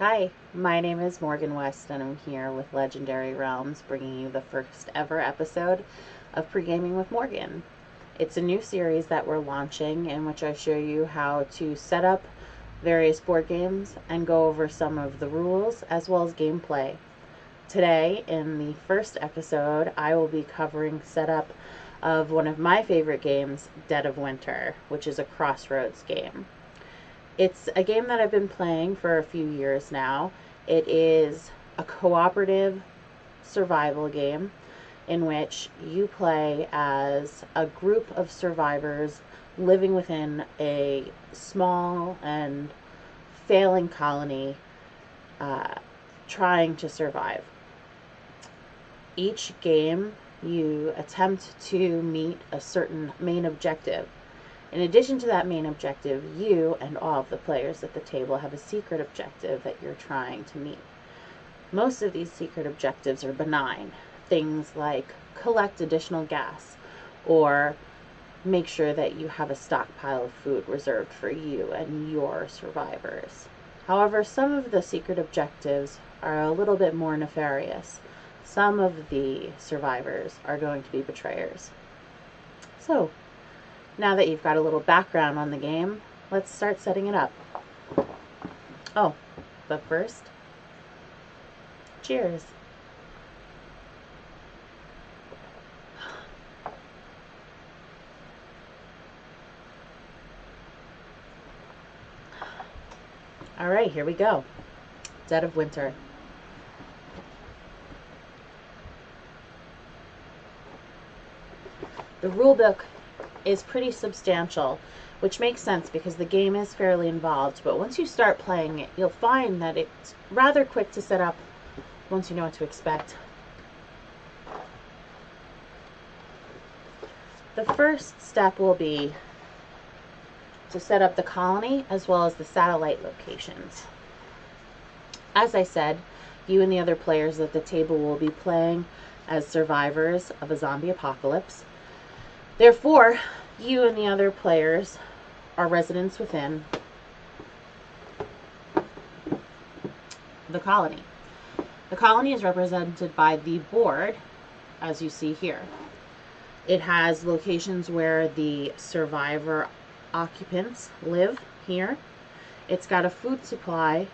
Hi, my name is Morgan West, and I'm here with Legendary Realms, bringing you the first ever episode of Pregaming with Morgan. It's a new series that we're launching in which I show you how to set up various board games and go over some of the rules as well as gameplay. Today, in the first episode, I will be covering setup of one of my favorite games, Dead of Winter, which is a crossroads game. It's a game that I've been playing for a few years now. It is a cooperative survival game in which you play as a group of survivors living within a small and failing colony, uh, trying to survive. Each game, you attempt to meet a certain main objective. In addition to that main objective, you and all of the players at the table have a secret objective that you're trying to meet. Most of these secret objectives are benign. Things like collect additional gas or make sure that you have a stockpile of food reserved for you and your survivors. However, some of the secret objectives are a little bit more nefarious. Some of the survivors are going to be betrayers. So, now that you've got a little background on the game, let's start setting it up. Oh, but first, cheers. All right, here we go. Dead of Winter. The rulebook is pretty substantial, which makes sense because the game is fairly involved, but once you start playing it, you'll find that it's rather quick to set up once you know what to expect. The first step will be to set up the colony as well as the satellite locations. As I said, you and the other players at the table will be playing as survivors of a zombie apocalypse. Therefore, you and the other players are residents within the colony. The colony is represented by the board, as you see here. It has locations where the survivor occupants live here. It's got a food supply,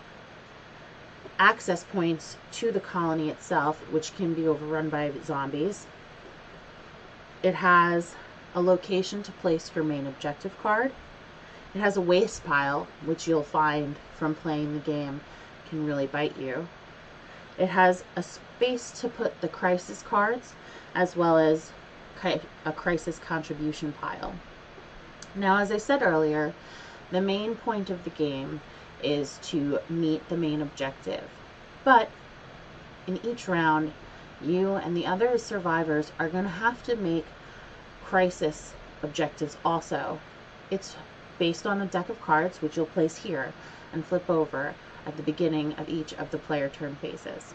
access points to the colony itself, which can be overrun by zombies. It has a location to place your main objective card. It has a waste pile, which you'll find from playing the game can really bite you. It has a space to put the crisis cards as well as a crisis contribution pile. Now, as I said earlier, the main point of the game is to meet the main objective. But in each round, you and the other survivors are going to have to make crisis objectives also. It's based on a deck of cards, which you'll place here and flip over at the beginning of each of the player turn phases.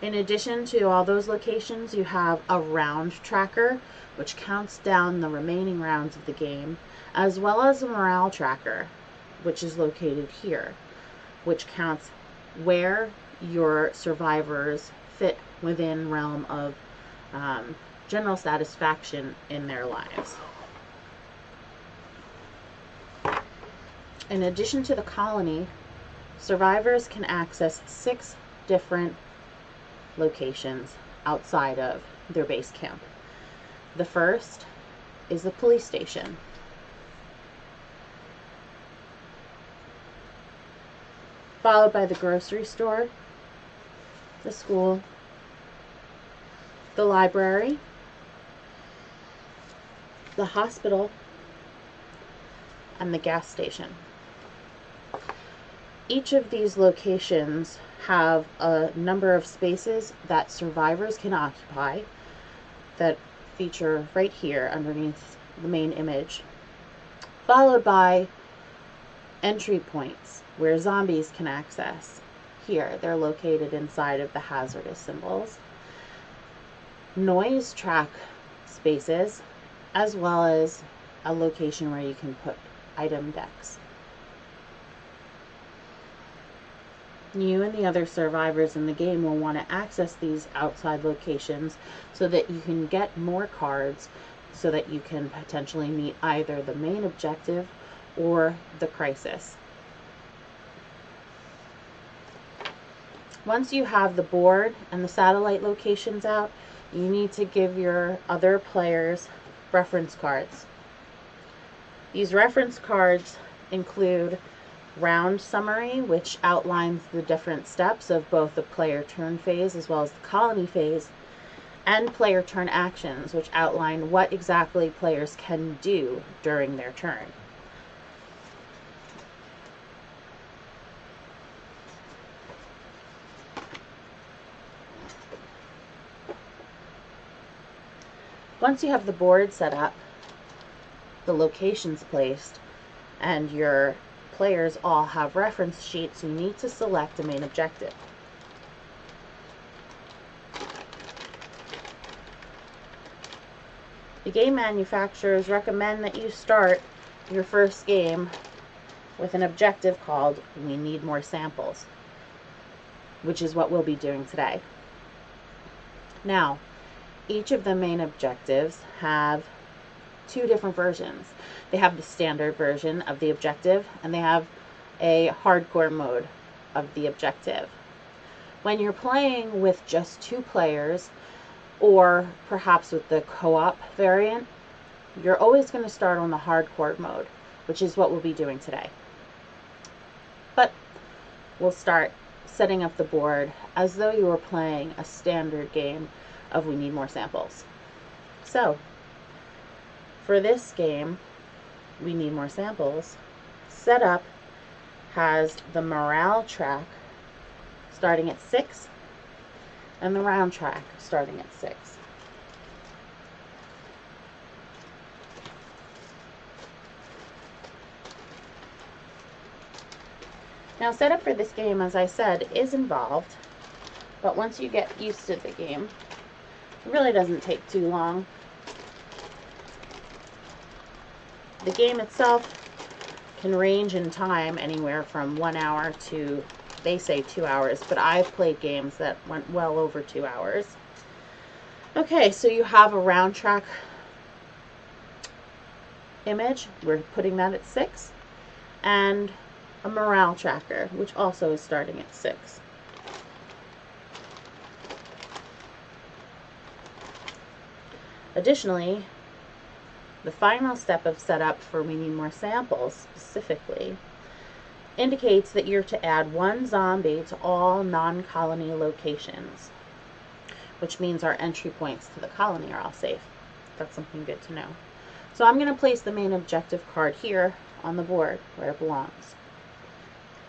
In addition to all those locations, you have a round tracker, which counts down the remaining rounds of the game, as well as a morale tracker, which is located here, which counts where your survivors fit within realm of general satisfaction in their lives. In addition to the colony, survivors can access 6 different locations outside of their base camp. The first is the police station. Followed by the grocery store, the school, the library, the hospital, and the gas station. Each of these locations have a number of spaces that survivors can occupy that feature right here underneath the main image, followed by entry points where zombies can access. Here, they're located inside of the hazardous symbols. Noise track spaces, as well as a location where you can put item decks. you and the other survivors in the game will want to access these outside locations so that you can get more cards so that you can potentially meet either the main objective or the crisis. Once you have the board and the satellite locations out, you need to give your other players reference cards. These reference cards include round summary, which outlines the different steps of both the player turn phase as well as the colony phase, and player turn actions, which outline what exactly players can do during their turn. Once you have the board set up, the locations placed, and your players all have reference sheets, you need to select a main objective. The game manufacturers recommend that you start your first game with an objective called "We Need More Samples," which is what we'll be doing today. Now, each of the main objectives have two different versions. They have the standard version of the objective, and they have a hardcore mode of the objective. When you're playing with just 2 players, or perhaps with the co-op variant, you're always going to start on the hardcore mode, which is what we'll be doing today. But we'll start setting up the board as though you were playing a standard game of We Need More Samples. So, for this game, We Need More Samples, setup has the morale track starting at 6 and the round track starting at 6. Now, setup for this game, as I said, is involved, but once you get used to the game, it really doesn't take too long. The game itself can range in time anywhere from 1 hour to, they say, 2 hours, but I've played games that went well over 2 hours. Okay, so you have a round track image. We're putting that at 6. And a morale tracker, which also is starting at 6. Additionally, the final step of setup for We Need More Samples specifically indicates that you're to add 1 zombie to all non-colony locations, which means our entry points to the colony are all safe. That's something good to know. So I'm going to place the main objective card here on the board where it belongs.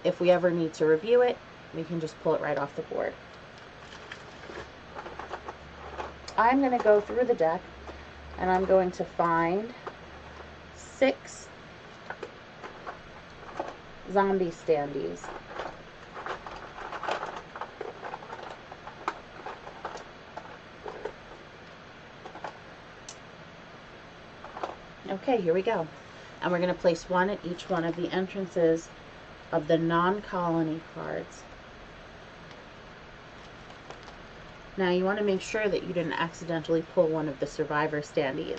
If we ever need to review it, we can just pull it right off the board. I'm going to go through the deck and I'm going to find 6 zombie standees. Okay, here we go. And we're going to place 1 at each one of the entrances of the non-colony cards. Now you want to make sure that you didn't accidentally pull one of the survivor standees,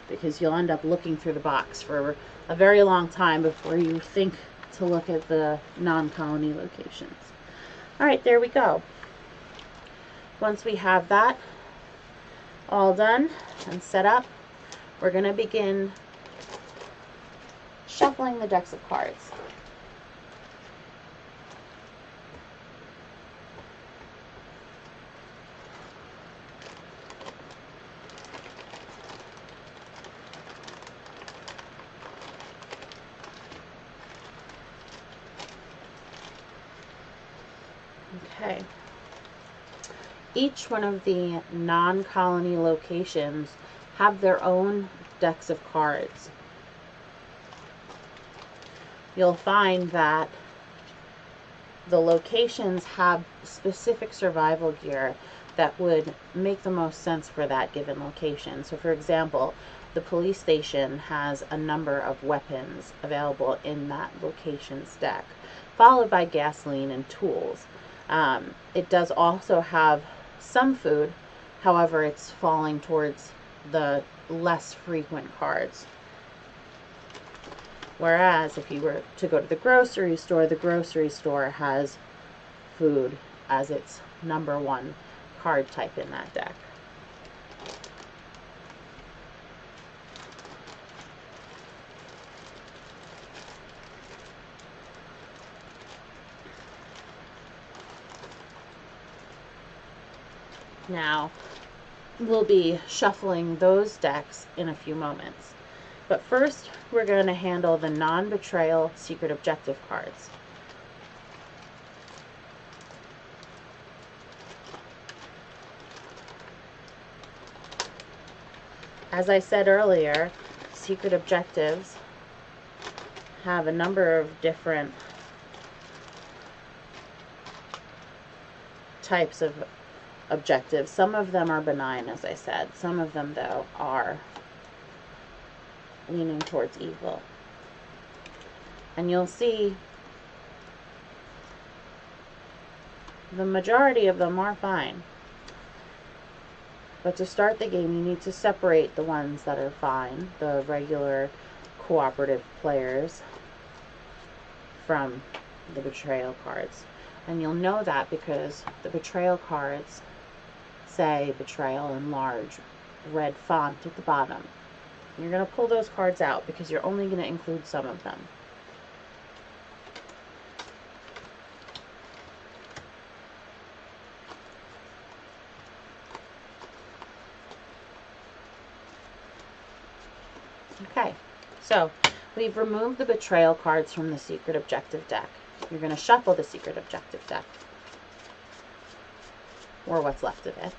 because you'll end up looking through the box for a very long time before you think to look at the non-colony locations. Alright, there we go. Once we have that all done and set up, we're going to begin shuffling the decks of cards. Okay. Each one of the non-colony locations have their own decks of cards. You'll find that the locations have specific survival gear that would make the most sense for that given location. So for example, the police station has a number of weapons available in that location's deck, followed by gasoline and tools. It does also have some food, however, it's falling towards the less frequent cards. Whereas if you were to go to the grocery store has food as its number one card type in that deck. Now, we'll be shuffling those decks in a few moments. But first, we're going to handle the non-betrayal secret objective cards. As I said earlier, secret objectives have a number of different types of objectives. Some of them are benign, as I said. Some of them, though, are leaning towards evil. And you'll see the majority of them are fine. But to start the game, you need to separate the ones that are fine, the regular cooperative players, from the betrayal cards. And you'll know that because the betrayal cards say betrayal in large red font at the bottom. You're going to pull those cards out because you're only going to include some of them. Okay, so we've removed the betrayal cards from the secret objective deck. You're going to shuffle the secret objective deck, or what's left of it.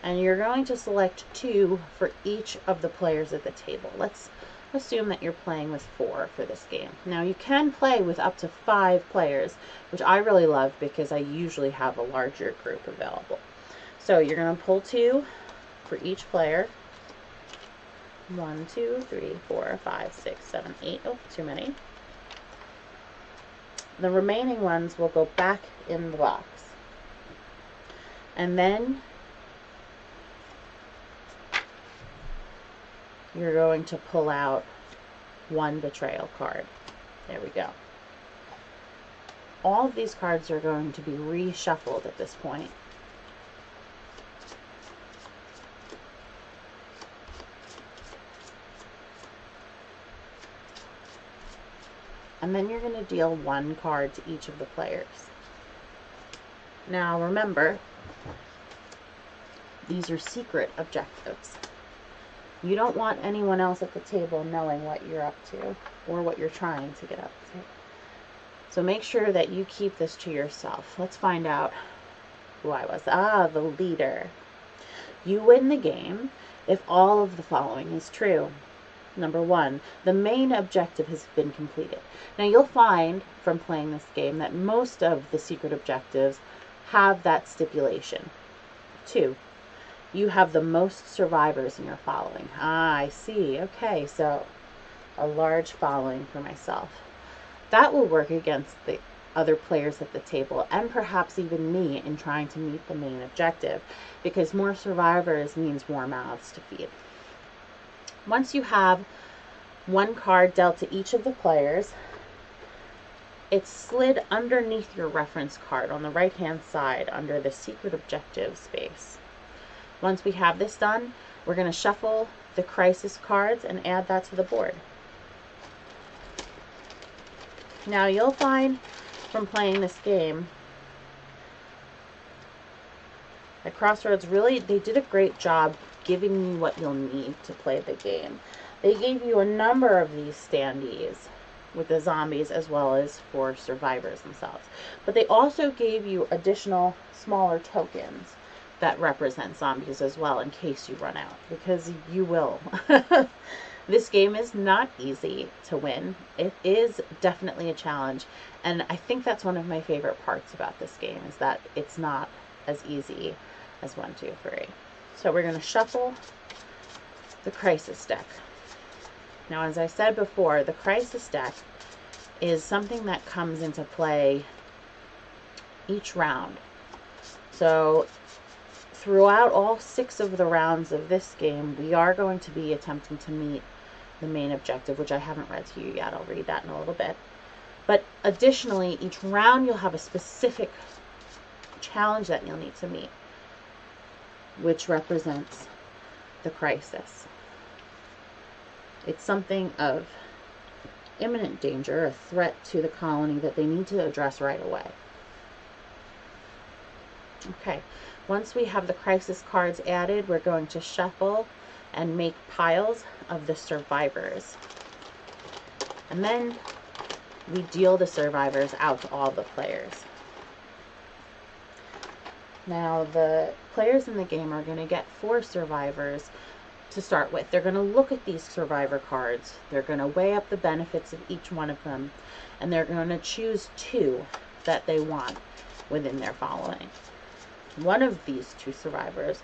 And you're going to select 2 for each of the players at the table. Let's assume that you're playing with 4 for this game. Now you can play with up to 5 players, which I really love because I usually have a larger group available. So you're going to pull 2 for each player. 1, 2, 3, 4, 5, 6, 7, 8. Oh, too many. The remaining ones will go back in the box. And then you're going to pull out 1 betrayal card. There we go. All of these cards are going to be reshuffled at this point. And then you're going to deal 1 card to each of the players. Now remember, these are secret objectives. You don't want anyone else at the table knowing what you're up to or what you're trying to get up to. So make sure that you keep this to yourself. Let's find out who I was. The leader. You win the game if all of the following is true. Number 1, the main objective has been completed. Now you'll find from playing this game that most of the secret objectives have that stipulation. 2, you have the most survivors in your following. I see. Okay, so a large following for myself. That will work against the other players at the table and perhaps even me in trying to meet the main objective, because more survivors means more mouths to feed. Once you have 1 card dealt to each of the players, it's slid underneath your reference card on the right-hand side under the secret objective space. Once we have this done, we're going to shuffle the crisis cards and add that to the board. Now you'll find from playing this game that Crossroads they did a great job giving you what you'll need to play the game. They gave you a number of these standees with the zombies as well as for survivors themselves. But they also gave you additional smaller tokens that represent zombies as well in case you run out, because you will. This game is not easy to win. It is definitely a challenge, and I think that's one of my favorite parts about this game, is that it's not as easy as 1, 2, 3. So we're going to shuffle the crisis deck. Now, as I said before, the crisis deck is something that comes into play each round. So throughout all 6 of the rounds of this game, we are going to be attempting to meet the main objective, which I haven't read to you yet. I'll read that in a little bit. But additionally, each round you'll have a specific challenge that you'll need to meet, which represents the crisis. It's something of imminent danger, a threat to the colony that they need to address right away. Okay, once we have the crisis cards added, we're going to shuffle and make piles of the survivors. And then we deal the survivors out to all the players. Now, the players in the game are going to get 4 survivors to start with. They're going to look at these survivor cards. They're going to weigh up the benefits of each one of them, and they're going to choose 2 that they want within their following. One of these 2 survivors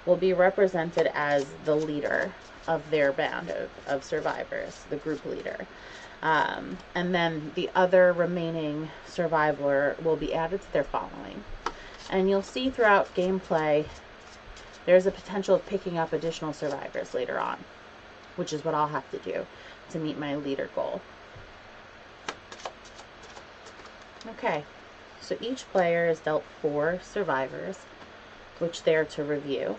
will be represented as the leader of their band of survivors, the group leader. And then the other remaining survivor will be added to their following. And you'll see throughout gameplay, there's a potential of picking up additional survivors later on, which is what I'll have to do to meet my leader goal. Okay, so each player is dealt 4 survivors, which they're to review.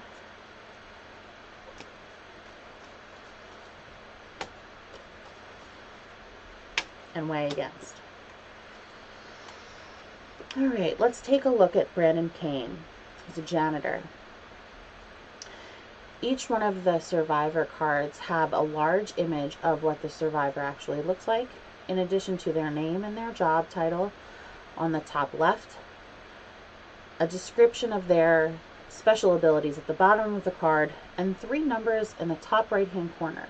And weigh against. Alright, let's take a look at Brandon Kane. He's a janitor. Each one of the survivor cards have a large image of what the survivor actually looks like, in addition to their name and their job title on the top left, a description of their special abilities at the bottom of the card, and 3 numbers in the top right hand corner.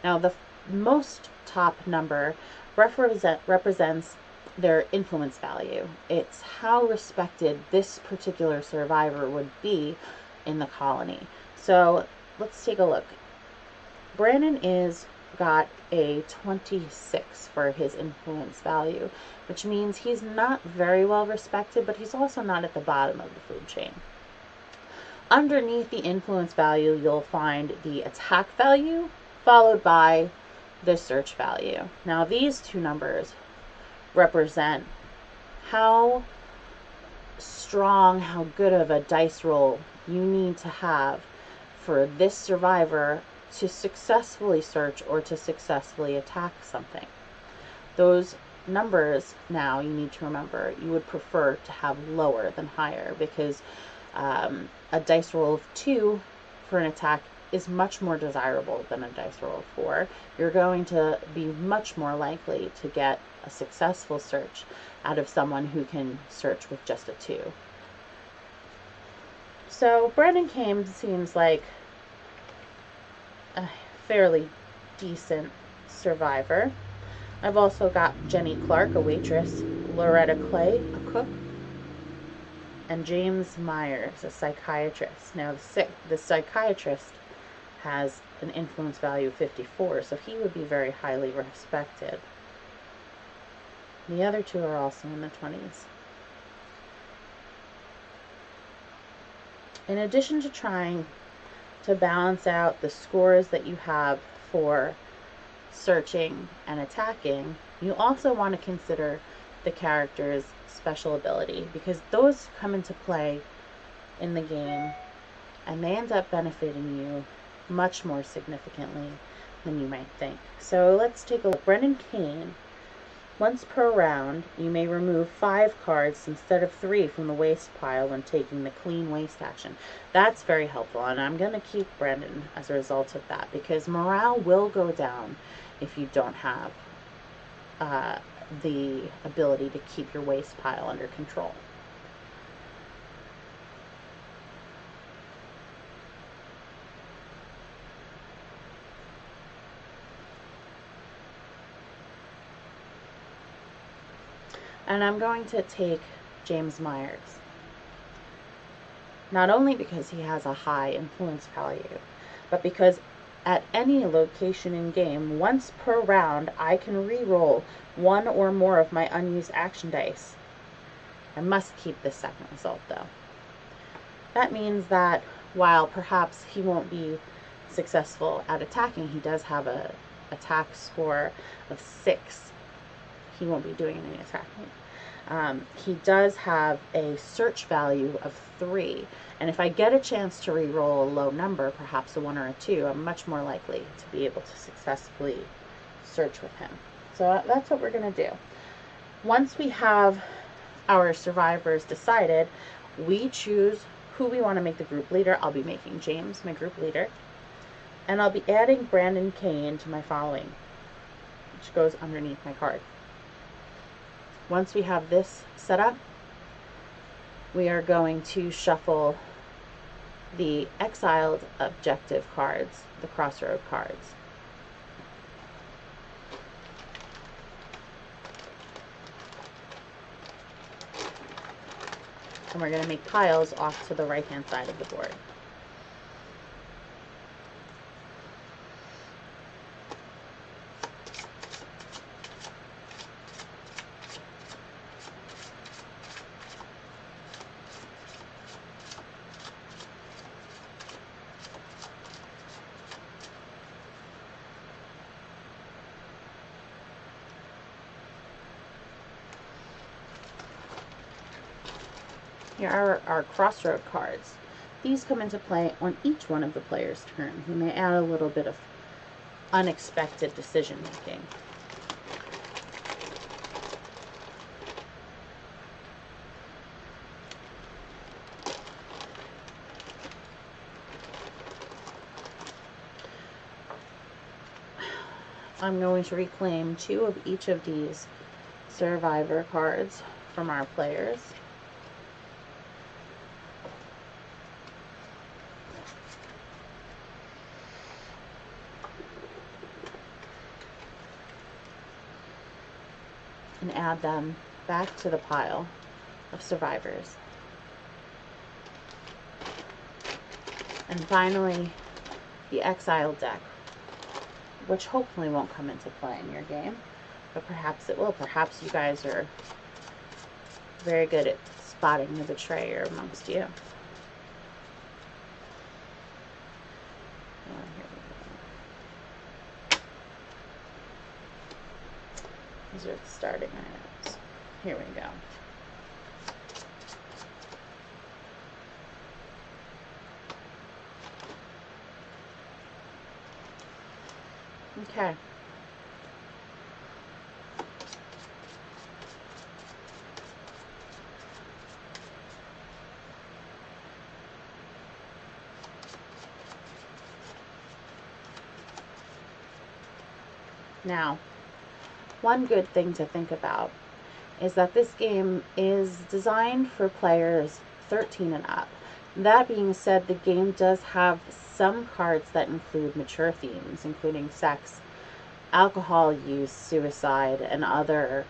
Now, the most top number represents their influence value. It's how respected this particular survivor would be in the colony. So let's take a look. Brandon is got a 26 for his influence value, which means he's not very well respected, but he's also not at the bottom of the food chain. Underneath the influence value, you'll find the attack value, followed by the search value. Now, these 2 numbers represent how strong, how good of a dice roll you need to have for this survivor to successfully search or to successfully attack something. Those numbers, now you need to remember, you would prefer to have lower than higher, because a dice roll of 2 for an attack is much more desirable than a dice roll of 4. You're going to be much more likely to get a successful search out of someone who can search with just a 2. So Brandon Kane seems like a fairly decent survivor. I've also got Jenny Clark, a waitress, Loretta Clay, a cook, and James Myers, a psychiatrist. Now, the psychiatrist has an influence value of 54, so he would be very highly respected. The other 2 are also in the 20s. In addition to trying to balance out the scores that you have for searching and attacking, you also want to consider the character's special ability, because those come into play in the game and they end up benefiting you much more significantly than you might think. So let's take a look. Brandon Kane, once per round, you may remove 5 cards instead of 3 from the waste pile when taking the clean waste action. That's very helpful, and I'm going to keep Brandon as a result of that, because morale will go down if you don't have the ability to keep your waste pile under control. And I'm going to take James Myers. Not only because he has a high influence value, but because At any location in game, once per round, I can re-roll one or more of my unused action dice. I must keep this second result, though. That means that while perhaps he won't be successful at attacking, he does have a attack score of 6. He won't be doing any attacking. He does have a search value of 3, and if I get a chance to re-roll a low number, perhaps a 1 or a 2, I'm much more likely to be able to successfully search with him. So that's what we're going to do. Once we have our survivors decided, we choose who we want to make the group leader. I'll be making James my group leader, and I'll be adding Brandon Kane to my following, which goes underneath my card. Once we have this set up, we are going to shuffle the exiled objective cards, the crossroad cards. And we're going to make piles off to the right-hand side of the board. Here are our crossroad cards. These come into play on each one of the players' turns. We may add a little bit of unexpected decision making. I'm going to reclaim 2 of each of these survivor cards from our players. And add them back to the pile of survivors. And finally, the exile deck, which hopefully won't come into play in your game, but perhaps it will. Perhaps you guys are very good at spotting the betrayer amongst you. These are the starting items. Here we go. Okay. Now, one good thing to think about is that this game is designed for players 13 and up. That being said, the game does have some cards that include mature themes, including sex, alcohol use, suicide, and other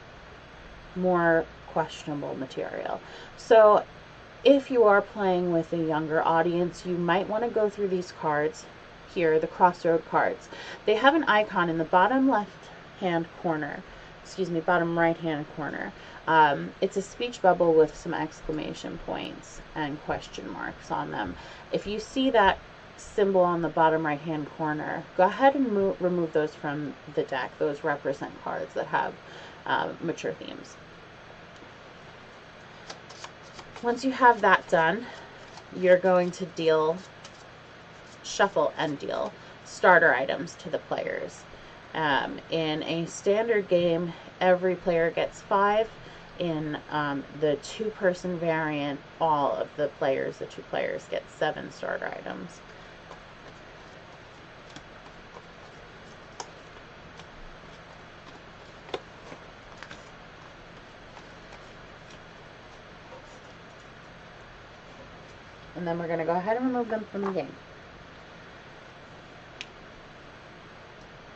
more questionable material. So if you are playing with a younger audience, you might want to go through these cards here, the crossroad cards. They have an icon in the bottom left-hand corner, bottom right-hand corner. It's a speech bubble with some exclamation points and question marks on them. If you see that symbol on the bottom right-hand corner, go ahead and remove those from the deck. Those represent cards that have mature themes. Once you have that done, you're going to shuffle and deal starter items to the players. In a standard game, every player gets 5. In the 2-person variant, the 2 players get 7 starter items. And then we're going to go ahead and remove them from the game.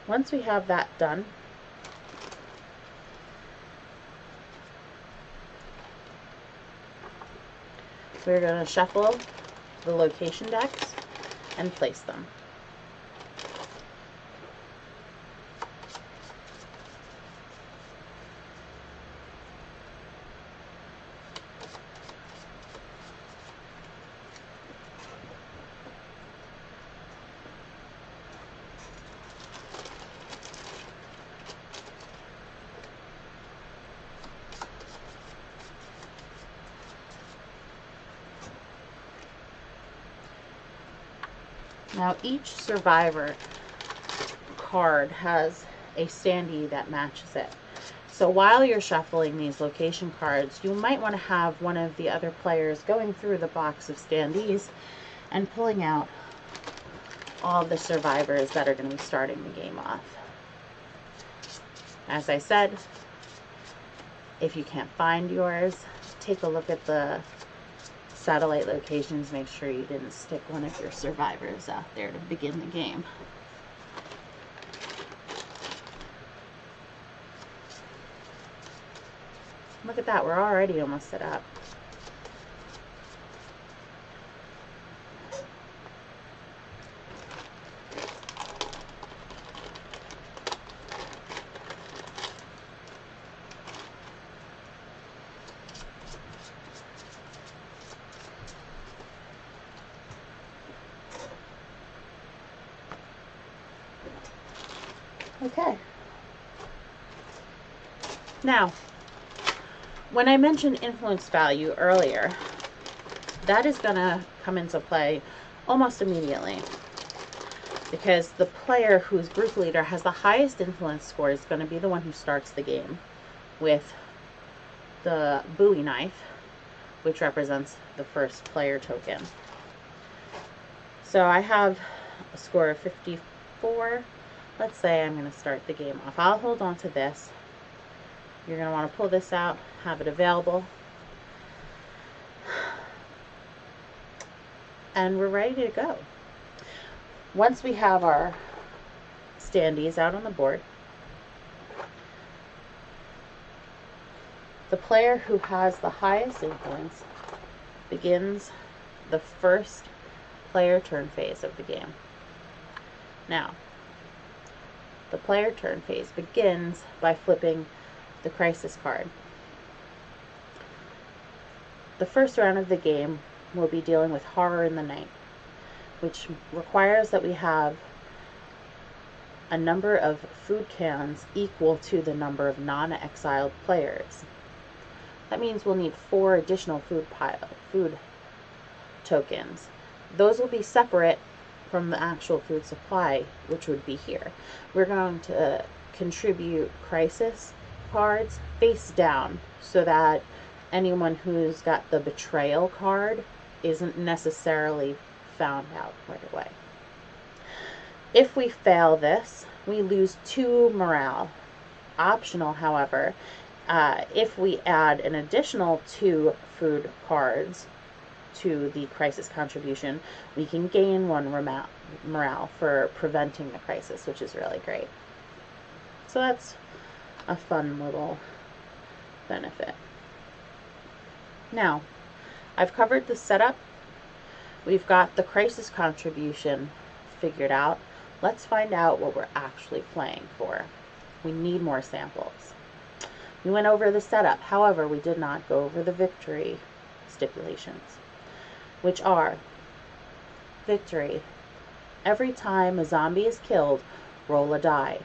Once we have that done, we're going to shuffle the location decks and place them. Now each survivor card has a standee that matches it. So while you're shuffling these location cards, you might want to have one of the other players going through the box of standees and pulling out all the survivors that are going to be starting the game off. As I said, if you can't find yours, take a look at the satellite locations. Make sure you didn't stick one of your survivors out there to begin the game. Look at that, we're already almost set up. Okay. Now, when I mentioned influence value earlier, that is going to come into play almost immediately, because the player whose group leader has the highest influence score is going to be the one who starts the game with the Bowie knife, which represents the first player token. So I have a score of 54. Let's say I'm going to start the game off. I'll hold on to this. You're going to want to pull this out, have it available, and we're ready to go. Once we have our standees out on the board, the player who has the highest influence begins the first player turn phase of the game. Now, the player turn phase begins by flipping the crisis card. The first round of the game will be dealing with horror in the night, which requires that we have a number of food cans equal to the number of non-exiled players. That means we'll need 4 additional food tokens. Those will be separate from the actual food supply, which would be here. We're going to contribute crisis cards face down so that anyone who's got the betrayal card isn't necessarily found out right away. If we fail this, we lose 2 morale. Optional, however, if we add an additional 2 food cards to the crisis contribution, we can gain 1 morale for preventing the crisis, which is really great. So that's a fun little benefit. Now, I've covered the setup. We've got the crisis contribution figured out. Let's find out what we're actually playing for. We need more samples. We went over the setup. However, we did not go over the victory stipulations, which are: victory. Every time a zombie is killed, roll a die.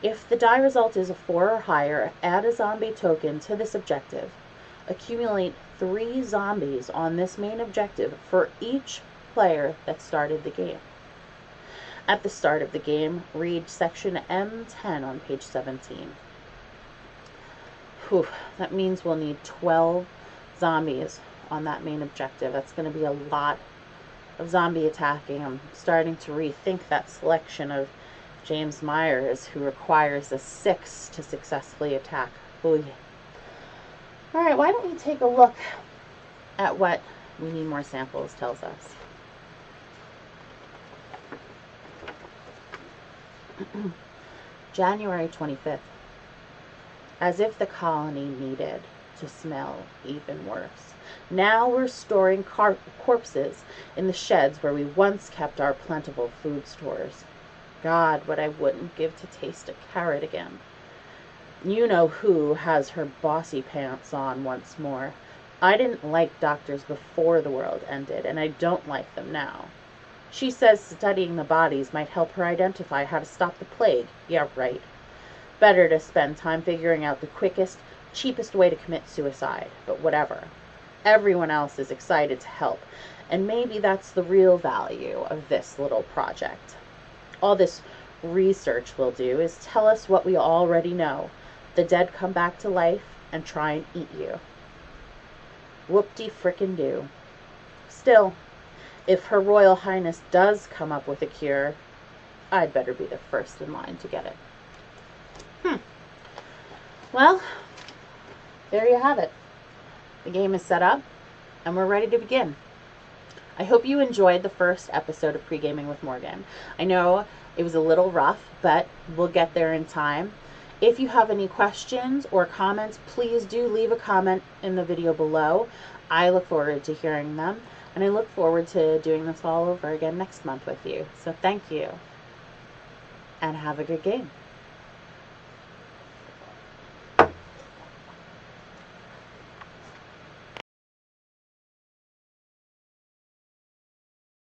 If the die result is a 4 or higher, add a zombie token to this objective. Accumulate 3 zombies on this main objective for each player that started the game. At the start of the game, read section M10 on page 17. Whew, that means we'll need 12 zombies on that main objective. That's going to be a lot of zombie attacking. I'm starting to rethink that selection of James Myers, who requires a 6 to successfully attack Bowie. Alright, why don't we take a look at what we need more samples tells us. January 25th. As if the colony needed to smell even worse. Now we're storing corpses in the sheds where we once kept our plentiful food stores. God, what I wouldn't give to taste a carrot again. You know who has her bossy pants on once more. I didn't like doctors before the world ended, and I don't like them now. She says studying the bodies might help her identify how to stop the plague. Yeah, right. Better to spend time figuring out the quickest, cheapest way to commit suicide, but whatever. everyone else is excited to help. And maybe that's the real value of this little project. All this research will do is tell us what we already know. The dead come back to life and try and eat you. Whoop-de-frickin-do. Still, if Her Royal Highness does come up with a cure, I'd better be the first in line to get it. Well, there you have it. The game is set up, and we're ready to begin. I hope you enjoyed the first episode of Pre-Gaming with Morgan. I know it was a little rough, but we'll get there in time. If you have any questions or comments, please do leave a comment in the video below. I look forward to hearing them, and I look forward to doing this all over again next month with you. So thank you, and have a good game.